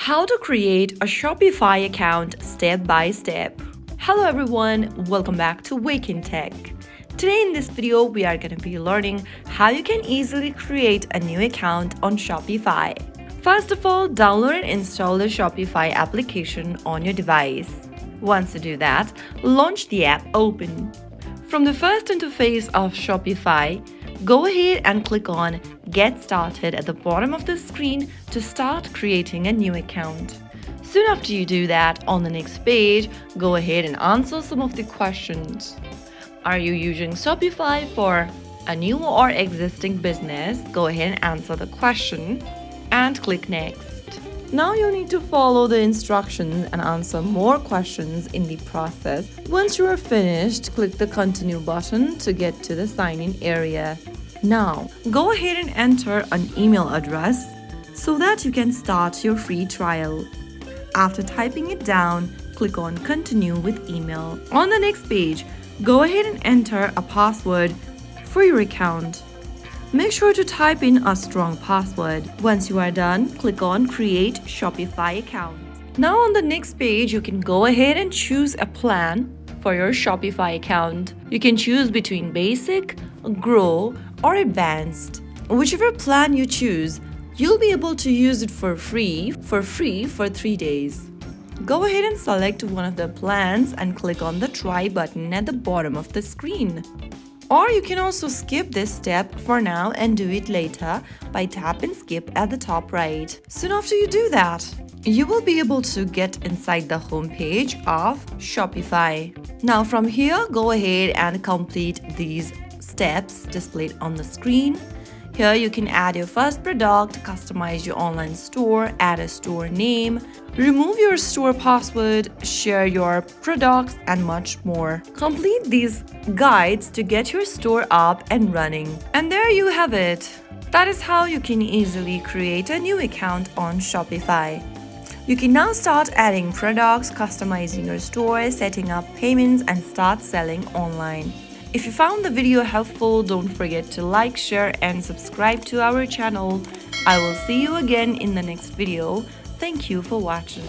How to create a Shopify account step by step. Hello everyone, welcome back to Wake&Tech. Today in this video, we are going to be learning how you can easily create a new account on Shopify. First of all, download and install the Shopify application on your device. Once you do that, launch the app open. From the first interface of Shopify, go ahead and click on Get Started at the bottom of the screen to start creating a new account. Soon after you do that, on the next page, go ahead and answer some of the questions. Are you using Shopify for a new or existing business? Go ahead and answer the question and click Next. Now you need to follow the instructions and answer more questions in the process. Once you are finished, click the Continue button to get to the sign-in area. Now, go ahead and enter an email address so that you can start your free trial. After typing it down, click on Continue with email. On the next page, go ahead and enter a password for your account. Make sure to type in a strong password. Once you are done, click on Create Shopify account. Now on the next page, you can go ahead and choose a plan for your Shopify account. You can choose between Basic, Grow, or Advanced. Whichever plan you choose, you'll be able to use it for free for 3 days. Go ahead and select one of the plans and click on the Try button at the bottom of the screen. Or you can also skip this step for now and do it later by tap and skip at the top right. Soon after you do that, you will be able to get inside the home page of Shopify. Now from here, go ahead and complete these steps displayed on the screen. Here you can add your first product, customize your online store, add a store name, remove your store password, share your products, and much more. Complete these guides to get your store up and running. And there you have it. That is how you can easily create a new account on Shopify. You can now start adding products, customizing your store, setting up payments, and start selling online. If you found the video helpful, don't forget to like, share, and subscribe to our channel. I will see you again in the next video. Thank you for watching.